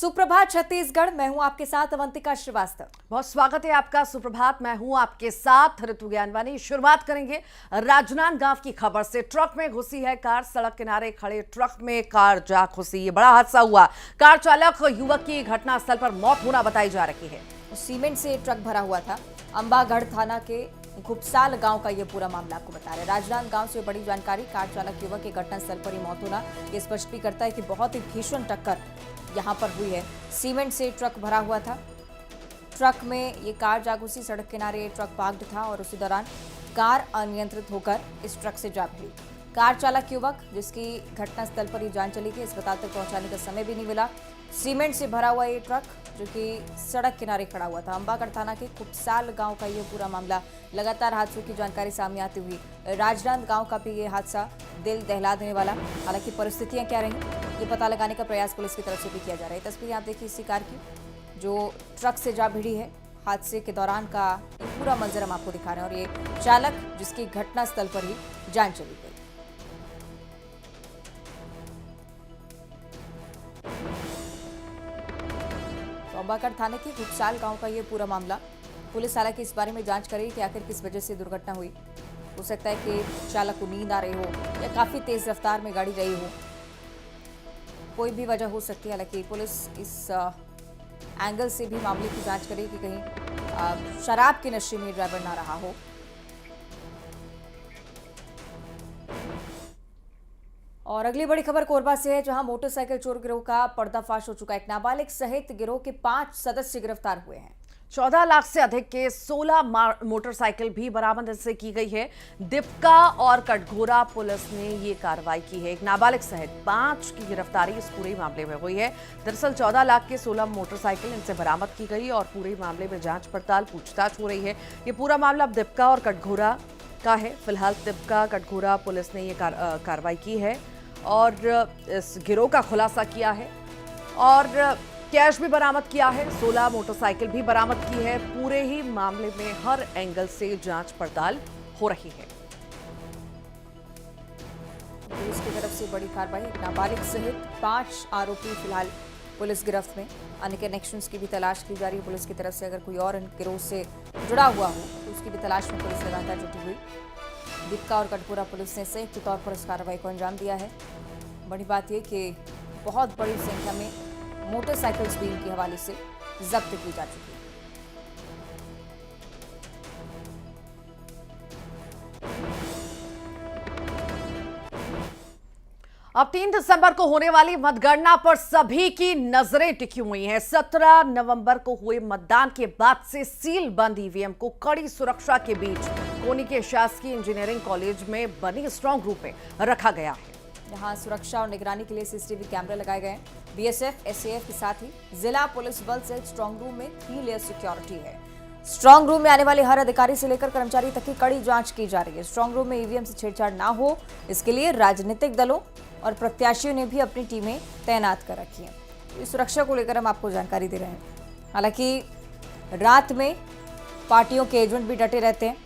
सुप्रभात छत्तीसगढ़। मैं हूं आपके साथ अवंतिका श्रीवास्तव। बहुत स्वागत है आपका। सुप्रभात, मैं हूं आपके साथ ऋतु ज्ञानवानी। शुरुआत करेंगे राजनांदगांव की खबर से। ट्रक में घुसी है कार। सड़क किनारे खड़े ट्रक में कार जा घुसी। ये बड़ा हादसा हुआ। कार चालक युवक की घटनास्थल पर मौत होना बताई जा रही है। सीमेंट से ट्रक भरा हुआ था। अंबागढ़ थाना के घुपसाल गांव का ये पूरा मामला आपको बता रहे हैं। राजनांदगांव से बड़ी जानकारी। कार चालक युवक की घटनास्थल पर ही मौत होना ये स्पष्ट भी करता है कि बहुत ही भीषण टक्कर यहाँ पर हुई है। सीमेंट से ट्रक भरा हुआ था। ट्रक में ये कार जा घुसी। सड़क किनारे ट्रक पार्क्ड था और उसी दौरान कार अनियंत्रित होकर इस ट्रक से जा भिड़ी। कार चालक युवक, जिसकी घटनास्थल पर ही जान चली गई, अस्पताल तक पहुंचाने का समय भी नहीं मिला। सीमेंट से भरा हुआ ये ट्रक जो कि सड़क किनारे खड़ा हुआ था। अंबागढ़ थाना के खुपसाल गांव का ये पूरा मामला। लगातार हादसों की जानकारी सामने आती हुई राजनांदगांव का भी ये हादसा दिल दहला देने वाला। हालांकि परिस्थितियां क्या रही ये पता लगाने का प्रयास पुलिस की तरफ से भी किया जा रहा है। तस्वीरें आप देखिए इसी कार की जो ट्रक से जा भिड़ी है। हादसे के दौरान का ये पूरा मंजर हम आपको दिखा रहे हैं और ये चालक जिसकी घटनास्थल पर ही जान चली गई। अंबागढ़ थाने के घुपसाल गांव का ये पूरा मामला। पुलिस हालांकि इस बारे में जांच करेगी कि आखिर किस वजह से दुर्घटना हुई। हो सकता है कि चालक को नींद आ रही हो या काफी तेज रफ्तार में गाड़ी रही हो, कोई भी वजह हो सकती है। हालांकि पुलिस इस एंगल से भी मामले की जांच करेगी कि कहीं शराब के नशे में ड्राइवर ना रहा हो। और अगली बड़ी खबर कोरबा से है, जहां मोटरसाइकिल चोर गिरोह का पर्दाफाश हो चुका है। एक नाबालिग सहित गिरोह के 5 सदस्य गिरफ्तार हुए हैं। 14 लाख से अधिक के 16 मोटरसाइकिल भी बरामद से की गई है। दीपका और कटघोरा पुलिस ने ये कार्रवाई की है। एक नाबालिग सहित 5 की गिरफ्तारी इस पूरे मामले में हुई है। दरअसल 14 लाख के 16 मोटरसाइकिल इनसे बरामद की गई और पूरे मामले में जांच पड़ताल पूछताछ हो रही है। ये पूरा मामला अब दीपका और कटघोरा का है। फिलहाल दीपका कटघोरा पुलिस ने ये कार्रवाई की है और इस गिरोह का खुलासा किया है और कैश भी बरामद किया है। 16 मोटरसाइकिल भी बरामद की है। पूरे ही मामले में हर एंगल से जांच पड़ताल हो रही है। पुलिस की तरफ से बड़ी कार्रवाई। एक नाबालिग सहित 5 आरोपी फिलहाल पुलिस गिरफ्त में। अन्य कनेक्शंस की भी तलाश की जा रही है पुलिस की तरफ से। अगर कोई और इन गिरोह से जुड़ा हुआ हो तो उसकी भी तलाश में पुलिस लगातार जुटी हुई। दीपका और कटघोरा पुलिस ने संयुक्त तौर पर इस कार्रवाई को अंजाम दिया है। बड़ी बात यह कि बहुत बड़ी संख्या में मोटरसाइकिल्स भी इनके हवाले से जब्त की जा चुकी है। अब 3 दिसंबर को होने वाली मतगणना पर सभी की नजरें टिकी हुई हैं। 17 नवंबर को हुए मतदान के बाद से सील बंद ईवीएम को कड़ी सुरक्षा के बीच कोनी के शासकीय इंजीनियरिंग कॉलेज में बनी स्ट्रांग रूम में रखा गया है। यहाँ सुरक्षा और निगरानी के लिए सीसीटीवी कैमरे लगाए गए हैं। बीएसएफ, एसएएफ के साथ ही जिला पुलिस बल से स्ट्रांग रूम में 3 लेयर सिक्योरिटी है। स्ट्रांग रूम में आने वाले हर अधिकारी से लेकर कर्मचारी तक की कड़ी जांच की जा रही है। स्ट्रांग रूम में ईवीएम से छेड़छाड़ ना हो, इसके लिए राजनीतिक दलों और प्रत्याशियों ने भी अपनी टीमें तैनात कर रखी हैं। इस सुरक्षा को लेकर हम आपको जानकारी दे रहे हैं। हालांकि रात में पार्टियों के एजेंट भी डटे रहते हैं।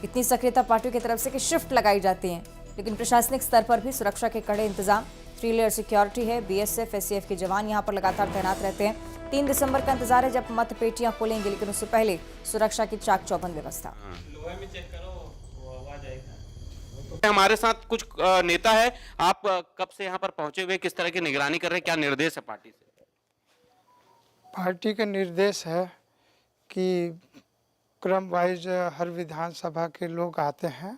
इतनी सक्रियता पार्टियों की तरफ से कि शिफ्ट लगाई जाती हैं, लेकिन प्रशासनिक स्तर पर भी सुरक्षा के कड़े इंतजाम। 3 लेयर सिक्योरिटी है। बीएसएफ, एसएएफ के जवान यहां पर लगातार तैनात रहते हैं। 3 दिसंबर का इंतजार है जब मत पेटियां खुलेंगी, लेकिन उससे पहले सुरक्षा की चाक चौबंद व्यवस्था। हमारे साथ कुछ नेता है। आप कब से यहाँ पर पहुंचे हुए, किस तरह की निगरानी कर रहे हैं, क्या निर्देश है पार्टी से? पार्टी का निर्देश है कि क्रम वाइज हर विधानसभा के लोग आते हैं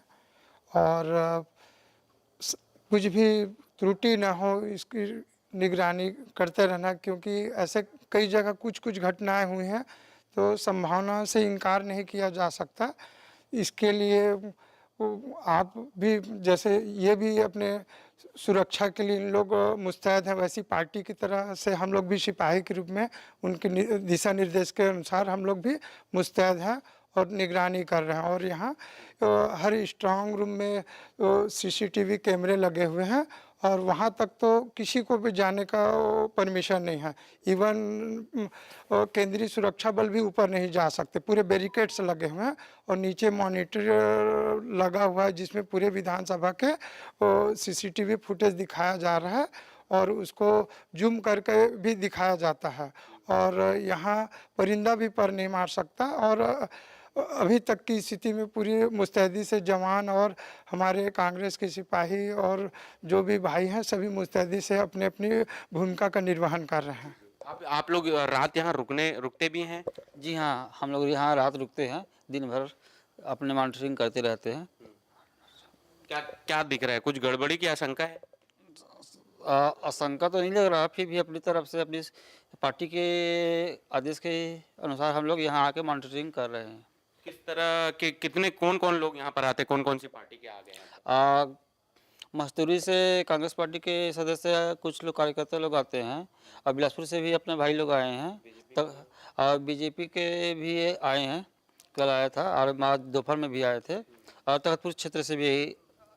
और कुछ भी त्रुटि न हो इसकी निगरानी करते रहना, क्योंकि ऐसे कई जगह कुछ घटनाएं हुई हैं तो संभावना से इनकार नहीं किया जा सकता। इसके लिए आप भी, जैसे ये भी अपने सुरक्षा के लिए इन लोग मुस्तैद हैं, वैसी पार्टी की तरह से हम लोग भी सिपाही के रूप में उनके दिशा निर्देश के अनुसार हम लोग भी मुस्तैद हैं और निगरानी कर रहे हैं। और यहाँ हर स्ट्रांग रूम में सीसीटीवी कैमरे लगे हुए हैं और वहाँ तक तो किसी को भी जाने का परमिशन नहीं है। इवन केंद्रीय सुरक्षा बल भी ऊपर नहीं जा सकते। पूरे बैरिकेड्स लगे हुए हैं और नीचे मॉनिटर लगा हुआ है जिसमें पूरे विधानसभा के सीसीटीवी फुटेज दिखाया जा रहा है और उसको जूम करके भी दिखाया जाता है। और यहाँ परिंदा भी पर नहीं मार सकता। और अभी तक की स्थिति में पूरी मुस्तैदी से जवान और हमारे कांग्रेस के सिपाही और जो भी भाई हैं सभी मुस्तैदी से अपनी अपनी भूमिका का निर्वहन कर रहे हैं। आप लोग रात यहाँ रुकते भी हैं? जी हाँ, हम लोग यहाँ रात रुकते हैं, दिन भर अपने मॉनिटरिंग करते रहते हैं। क्या क्या दिख रहा है? कुछ गड़बड़ी की आशंका है? आशंका तो नहीं लग रहा, फिर भी अपनी तरफ से अपनी पार्टी के आदेश के अनुसार हम लोग यहाँ आके मॉनिटरिंग कर रहे हैं। किस तरह के कितने कौन कौन लोग यहाँ पर आते हैं? कौन कौन सी पार्टी के आ गए हैं? मस्तूरी से कांग्रेस पार्टी के सदस्य कुछ लोग कार्यकर्ता लोग आते हैं, और बिलासपुर से भी अपने भाई लोग आए हैं, और बीजेपी के भी आए हैं, कल आया था, और दोपहर में भी आए थे, और तख्तपुर क्षेत्र से भी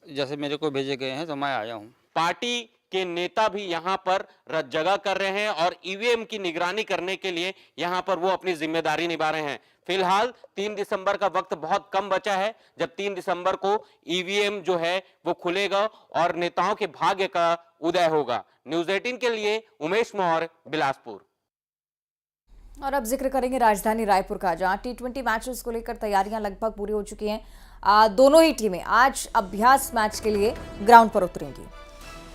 जैसे मेरे को भेजे गए हैं तो मैं आया हूँ। पार्टी के नेता भी यहाँ पर जगह कर रहे हैं और ईवीएम की निगरानी करने के लिए यहाँ पर वो अपनी जिम्मेदारी निभा रहे हैं। फिलहाल 3 दिसंबर का वक्त बहुत कम बचा है, जब 3 दिसंबर को ईवीएम जो है वो खुलेगा और नेताओं के भाग्य का उदय होगा। न्यूज़ 18 के लिए उमेश मौर्य, बिलासपुर। और अब जिक्र करेंगे राजधानी रायपुर का, जहां T20 मैचेस को लेकर तैयारियां लगभग पूरी हो चुकी हैं। दोनों ही टीमें आज अभ्यास मैच के लिए ग्राउंड पर उतरेंगी।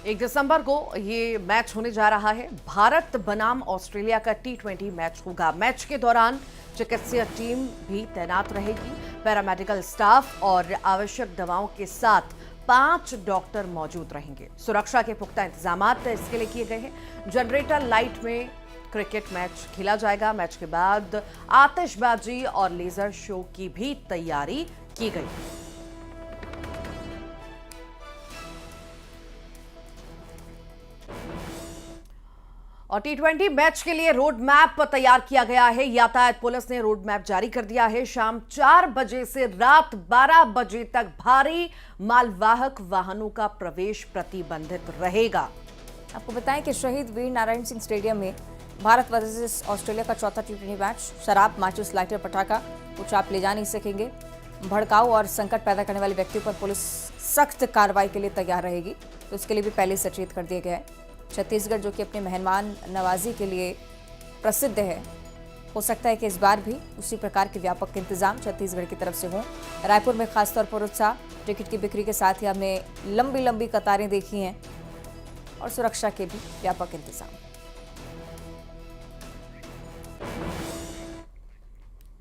1 दिसंबर को ये मैच होने जा रहा है। भारत बनाम ऑस्ट्रेलिया का T20 मैच होगा। मैच के दौरान चिकित्सीय टीम भी तैनात रहेगी। पैरामेडिकल स्टाफ और आवश्यक दवाओं के साथ 5 डॉक्टर मौजूद रहेंगे। सुरक्षा के पुख्ता इंतजाम इसके लिए किए गए हैं। जनरेटर लाइट में क्रिकेट मैच खेला जाएगा। मैच के बाद आतिशबाजी और लेजर शो की भी तैयारी की गई है। और T20 मैच के लिए रोड मैप तैयार किया गया है। यातायात पुलिस ने रोड मैप जारी कर दिया है। शाम 4 बजे से रात 12 बजे तक भारी मालवाहक वाहनों का प्रवेश प्रतिबंधित रहेगा। आपको बताएं कि शहीद वीर नारायण सिंह स्टेडियम में भारत वर्सेस ऑस्ट्रेलिया का चौथा T20 मैच। शराब, माचिस, लाइटर, पटाखा कुछ आप ले जा नहीं सकेंगे। भड़काऊ और संकट पैदा करने वाले व्यक्तियों पर पुलिस सख्त कार्रवाई के लिए तैयार रहेगी, तो उसके लिए भी पहले सचेत कर दिया गया है। छत्तीसगढ़ जो कि अपने मेहमान नवाजी के लिए प्रसिद्ध है, हो सकता है कि इस बार भी उसी प्रकार के व्यापक इंतजाम छत्तीसगढ़ की तरफ से हों। रायपुर में खासतौर पर उत्साह, टिकट की बिक्री के साथ ही हमने लंबी लंबी कतारें देखी हैं और सुरक्षा के भी व्यापक इंतजाम।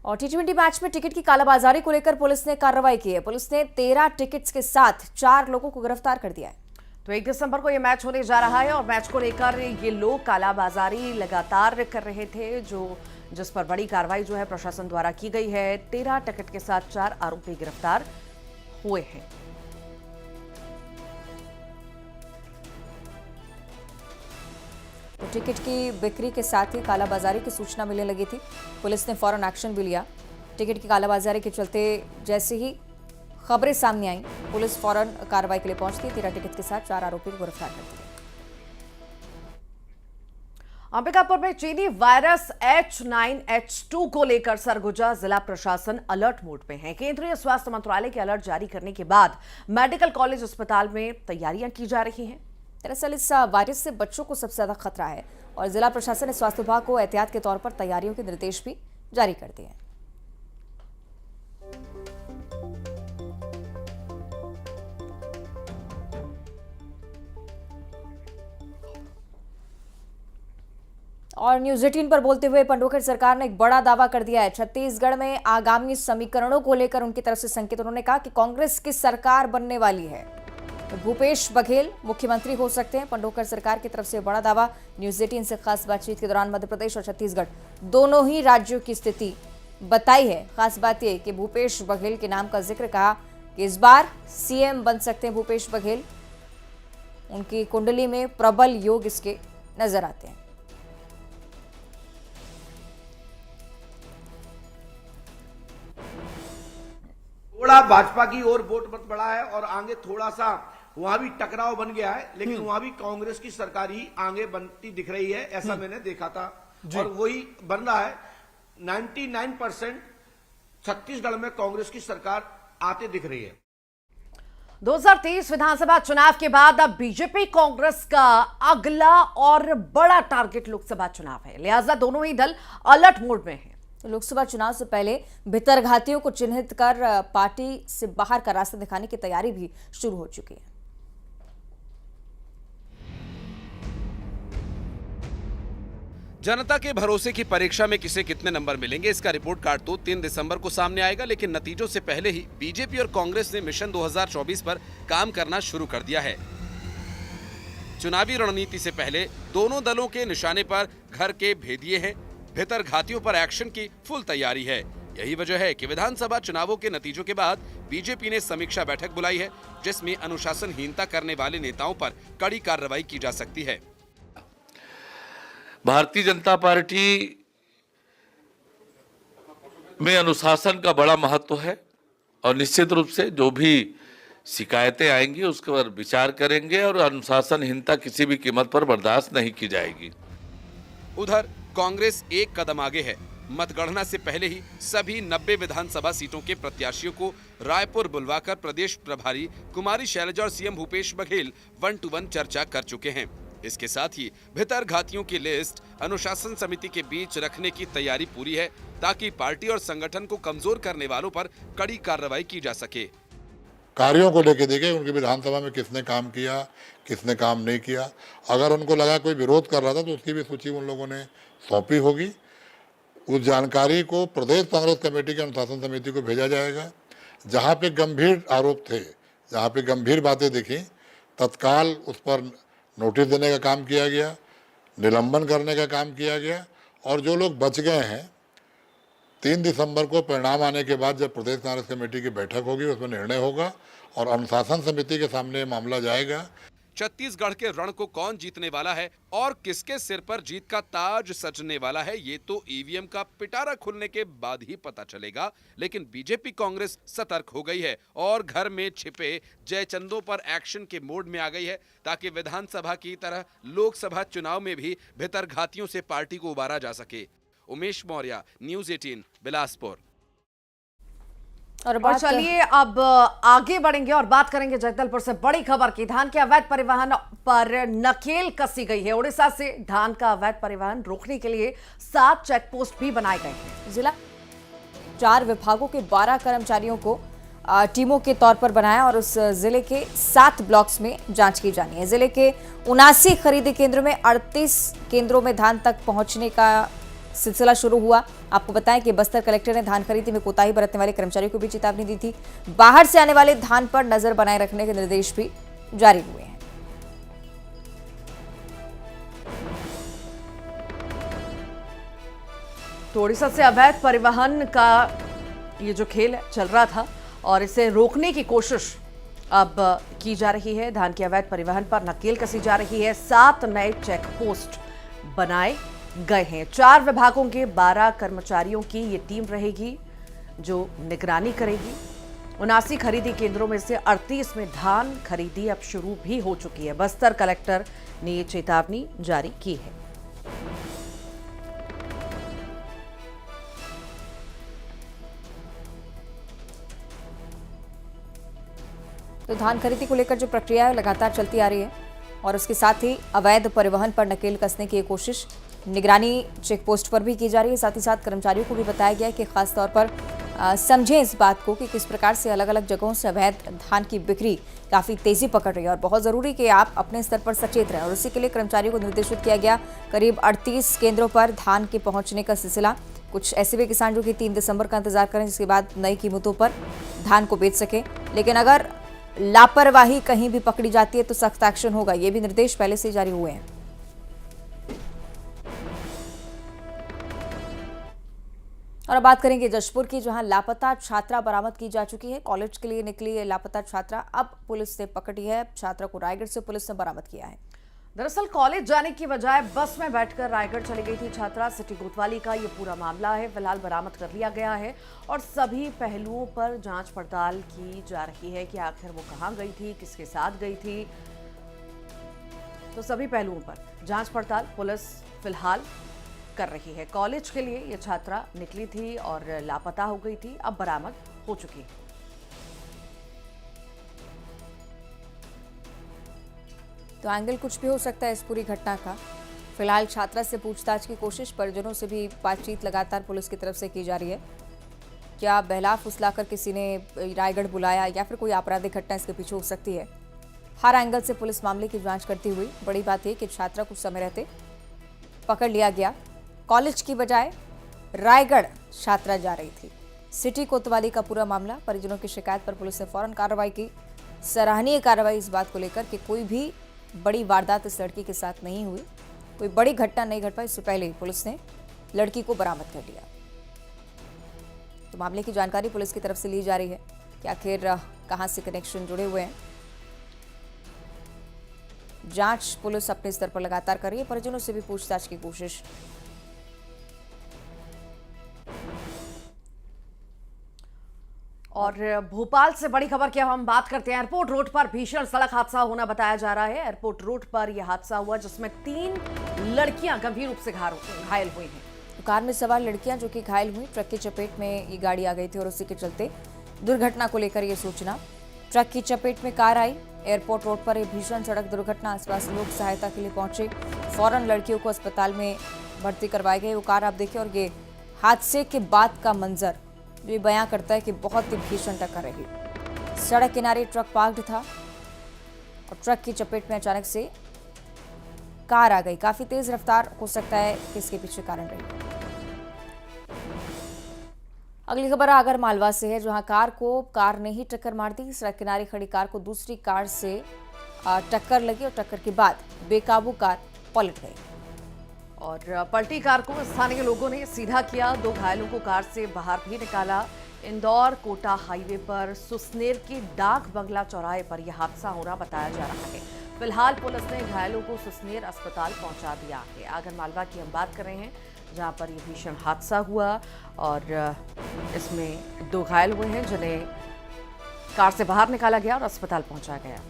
और T20 मैच में टिकट की कालाबाजारी को लेकर पुलिस ने कार्रवाई की है। पुलिस ने 13 टिकट्स के साथ 4 लोगों को गिरफ्तार कर दिया है। तो 1 दिसंबर को यह मैच होने जा रहा है और मैच को लेकर ये लोग कालाबाजारी लगातार कर रहे थे, जिस पर बड़ी कार्रवाई जो है प्रशासन द्वारा की गई है। 13 टिकट के साथ 4 आरोपी गिरफ्तार हुए हैं। तो टिकट की बिक्री के साथ ही कालाबाजारी की सूचना मिलने लगी थी। पुलिस ने फौरन एक्शन भी लिया। टिकट की कालाबाजारी के चलते जैसे ही खबरें सामने आई, पुलिस फौरन कार्रवाई के लिए पहुंचती। 13 टिकट के साथ 4 आरोपी को गिरफ्तार कर दिया। अंबिकापुर में चीनी वायरस H9H2 को लेकर सरगुजा जिला प्रशासन अलर्ट मोड पे है। केंद्रीय स्वास्थ्य मंत्रालय के अलर्ट जारी करने के बाद मेडिकल कॉलेज अस्पताल में तैयारियां की जा रही हैं। दरअसल इस वायरस से बच्चों को सबसे ज्यादा खतरा है और जिला प्रशासन ने स्वास्थ्य विभाग को एहतियात के तौर पर तैयारियों के निर्देश भी जारी कर दिए हैं। और न्यूज़ 18 पर बोलते हुए पंडोकर सरकार ने एक बड़ा दावा कर दिया है। छत्तीसगढ़ में आगामी समीकरणों को लेकर उनकी तरफ से संकेत। उन्होंने कहा कि कांग्रेस की सरकार बनने वाली है तो भूपेश बघेल मुख्यमंत्री हो सकते हैं। पंडोकर सरकार की तरफ से बड़ा दावा। न्यूज़ 18 से खास बातचीत के दौरान मध्य प्रदेश और छत्तीसगढ़ दोनों ही राज्यों की स्थिति बताई है। खास बात यह कि भूपेश बघेल के नाम का जिक्र, कहा कि इस बार सीएम बन सकते हैं भूपेश बघेल। उनकी कुंडली में प्रबल योग इसके नजर आते हैं। थोड़ा भाजपा की ओर वोट मत बढ़ा है और आगे थोड़ा सा वहां भी टकराव बन गया है, लेकिन वहां भी कांग्रेस की सरकार ही आगे बनती दिख रही है, ऐसा मैंने देखा था और वही बन रहा है। 99% छत्तीसगढ़ में कांग्रेस की सरकार आते दिख रही है। 2023 विधानसभा चुनाव के बाद अब बीजेपी कांग्रेस का अगला और बड़ा टारगेट लोकसभा चुनाव है, लिहाजा दोनों ही दल अलर्ट मोड में हैं। तो लोकसभा चुनाव से पहले भितरघातियों को चिन्हित कर पार्टी से बाहर का रास्ता दिखाने की तैयारी भी शुरू हो चुकी है। जनता के भरोसे की परीक्षा में किसे कितने नंबर मिलेंगे, इसका रिपोर्ट कार्ड तो 3 दिसंबर को सामने आएगा, लेकिन नतीजों से पहले ही बीजेपी और कांग्रेस ने मिशन 2024 पर काम करना शुरू कर दिया है। चुनावी रणनीति से पहले दोनों दलों के निशाने पर घर के भेदिए हैं, भितरघातियों पर एक्शन की फुल तैयारी है। यही वजह है कि विधानसभा चुनावों के नतीजों के बाद बीजेपी ने समीक्षा बैठक बुलाई है, जिसमें अनुशासनहीनता करने वाले नेताओं पर कड़ी कार्रवाई की जा सकती है। भारतीय जनता पार्टी में अनुशासन का बड़ा महत्व है और निश्चित रूप से जो भी शिकायतें आएंगी उसके पर विचार करेंगे और अनुशासनहीनता किसी भी कीमत पर बर्दाश्त नहीं की जाएगी। उधर कांग्रेस एक कदम आगे है। मतगणना से पहले ही सभी 90 विधानसभा सीटों के प्रत्याशियों को रायपुर बुलवाकर प्रदेश प्रभारी कुमारी शैलजा और सीएम भूपेश बघेल 1-to-1 चर्चा कर चुके हैं। इसके साथ ही भितरघातियों की लिस्ट अनुशासन समिति के बीच रखने की तैयारी पूरी है, ताकि पार्टी और संगठन को कमजोर करने वालों पर कड़ी कार्रवाई की जा सके। कार्यों को लेकर देखे उनकी विधानसभा में किसने काम किया, किसने काम नहीं किया। अगर उनको लगा कोई विरोध कर रहा था तो उसकी भी सूची उन लोगों ने सौंपी होगी। उस जानकारी को प्रदेश कांग्रेस कमेटी के अनुशासन समिति को भेजा जाएगा। जहाँ पे गंभीर आरोप थे, जहाँ पे गंभीर बातें दिखी, तत्काल उस पर नोटिस देने का काम किया गया, निलंबन करने का काम किया गया। और जो लोग बच गए हैं, 3 दिसंबर को परिणाम आने के बाद जब प्रदेश कांग्रेस कमेटी की बैठक होगी उसमें निर्णय होगा और अनुशासन समिति के सामने मामला जाएगा। छत्तीसगढ़ के रण को कौन जीतने वाला है और किसके सिर पर जीत का ताज सजने वाला है, ये तो ईवीएम का पिटारा खुलने के बाद ही पता चलेगा। लेकिन बीजेपी कांग्रेस सतर्क हो गई है और घर में छिपे जयचंदों पर एक्शन के मोड में आ गई है, ताकि विधानसभा की तरह लोकसभा चुनाव में भी भितरघातियों से पार्टी को उबारा जा सके। उमेश मौर्य, न्यूज़ 18, बिलासपुर। और चलिए अब आगे बढ़ेंगे और बात करेंगे जगदलपुर से बड़ी खबर की। धान के अवैध परिवहन पर नकेल कसी गई है। उड़ीसा से धान का अवैध परिवहन रोकने के लिए 7 चेक पोस्ट भी बनाए गए हैं। जिला 4 विभागों के 12 कर्मचारियों को टीमों के तौर पर बनाया और उस जिले के 7 ब्लॉक्स में जांच की जानी है। जिले के 79 खरीदी केंद्रों में 38 केंद्रों में धान तक पहुंचने का सिलसिला शुरू हुआ। आपको बताएं कि बस्तर कलेक्टर ने धान खरीदी में कोताही बरतने वाले कर्मचारियों को भी चेतावनी दी थी। बाहर से आने वाले धान पर नजर बनाए रखने के निर्देश भी जारी हुए हैं। तो उड़ीसा से अवैध परिवहन का ये जो खेल चल रहा था और इसे रोकने की कोशिश अब की जा रही है। धान के अवैध परिवहन पर नकेल कसी जा रही है। 7 नए चेक पोस्ट बनाए गए हैं। 4 विभागों के 12 कर्मचारियों की ये टीम रहेगी जो निगरानी करेगी। 79 खरीदी केंद्रों में से 38 में धान खरीदी अब शुरू भी हो चुकी है। बस्तर कलेक्टर ने ये चेतावनी जारी की है। तो धान खरीदी को लेकर जो प्रक्रिया है लगातार चलती आ रही है और उसके साथ ही अवैध परिवहन पर नकेल कसने की कोशिश निगरानी चेक पोस्ट पर भी की जा रही है। साथ ही साथ कर्मचारियों को भी बताया गया है कि खास तौर पर समझें इस बात को कि किस प्रकार से अलग अलग जगहों से अवैध धान की बिक्री काफ़ी तेज़ी पकड़ रही है और बहुत ज़रूरी कि आप अपने स्तर पर सचेत रहें। और इसी के लिए कर्मचारियों को निर्देशित किया गया। करीब 38 केंद्रों पर धान के पहुंचने का सिलसिला। कुछ ऐसे भी किसान जो कि 3 दिसंबर का इंतजार करें, जिसके बाद नई कीमतों पर धान को बेच सकें। लेकिन अगर लापरवाही कहीं भी पकड़ी जाती है तो सख्त एक्शन होगा। ये भी निर्देश पहले से जारी हुए हैं। और अब बात करेंगे जशपुर की, जहां लापता छात्रा बरामद की जा चुकी है। कॉलेज के लिए निकली ये लापता छात्रा अब पुलिस ने पकड़ी है। छात्रा को रायगढ़ से पुलिस ने बरामद किया है। दरअसल कॉलेज जाने की बजाय बस में बैठकर रायगढ़ चली गई थी छात्रा। सिटी कोतवाली का ये पूरा मामला है। फिलहाल बरामद कर लिया गया है और सभी पहलुओं पर जांच पड़ताल की जा रही है कि आखिर वो कहां गई थी, किसके साथ गई थी। तो सभी पहलुओं पर जांच पड़ताल पुलिस फिलहाल कर रही है। कॉलेज के लिए ये छात्रा निकली थी और लापता हो गई थी, अब बरामद हो चुकी है। तो एंगल कुछ भी हो सकता है इस पूरी घटना का। फिलहाल छात्रा से पूछताछ की कोशिश, परिजनों से भी बातचीत लगातार पुलिस की तरफ से की जा रही है। क्या बहला फुसलाकर किसी ने रायगढ़ बुलाया या फिर कोई आपराधिक घटना इसके पीछे हो सकती है। हर एंगल से पुलिस मामले की जांच करती हुई, बड़ी बात यह कि छात्रा कुछ समय रहते पकड़ लिया गया। कॉलेज की बजाय रायगढ़ छात्रा जा रही थी। सिटी कोतवाली का पूरा मामला, परिजनों की शिकायत पर पुलिस ने फौरन कार्रवाई की। सराहनीय कार्रवाई इस बात को लेकर कि कोई भी बड़ी वारदात इस लड़की के साथ नहीं हुई, कोई बड़ी घटना नहीं घट पाई। इससे पहले ही पुलिस ने लड़की को बरामद कर लिया। तो मामले की जानकारी पुलिस की तरफ से ली जा रही है कि आखिर कहां से कनेक्शन जुड़े हुए हैं। जांच पुलिस अपने स्तर पर लगातार कर रही है, परिजनों से भी पूछताछ की कोशिश। और भोपाल से बड़ी खबर की अब हम बात करते हैं। एयरपोर्ट रोड पर भीषण सड़क हादसा होना बताया जा रहा है। एयरपोर्ट रोड पर यह हादसा हुआ जिसमें 3 लड़कियां गंभीर रूप से घायल हुई हैं। तो कार में सवार लड़कियां जो कि घायल हुई, ट्रक की चपेट में ये गाड़ी आ गई थी और उसी के चलते दुर्घटना को लेकर ये सूचना। ट्रक की चपेट में कार आई। एयरपोर्ट रोड पर यह भीषण सड़क दुर्घटना, आसपास लोग सहायता के लिए पहुंचे। फौरन लड़कियों को अस्पताल में भर्ती करवाए गए। वो कार आप देखिए, और ये हादसे के बाद का मंजर जो ये बयां करता है कि बहुत ही भीषण टक्कर रही। सड़क किनारे ट्रक पार्क्ड था और ट्रक की चपेट में अचानक से कार आ गई। काफी तेज रफ्तार हो सकता है कि इसके पीछे कारण रही। अगली खबर आगर मालवा से है, जहां कार ने ही टक्कर मार दी। सड़क किनारे खड़ी कार को दूसरी कार से टक्कर लगी और टक्कर के बाद बेकाबू कार पलट गई। और पलटी कार को स्थानीय लोगों ने सीधा किया। 2 घायलों को कार से बाहर भी निकाला। इंदौर कोटा हाईवे पर सुसनेर के डाक बंगला चौराहे पर यह हादसा होना बताया जा रहा है। फिलहाल पुलिस ने घायलों को सुसनेर अस्पताल पहुंचा दिया है। आगर मालवा की हम बात कर रहे हैं, जहां पर यह भीषण हादसा हुआ और इसमें 2 घायल हुए हैं जिन्हें कार से बाहर निकाला गया और अस्पताल पहुंचाया गया।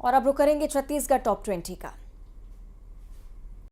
और अब रुक करेंगे छत्तीसगढ़ टॉप 20 का।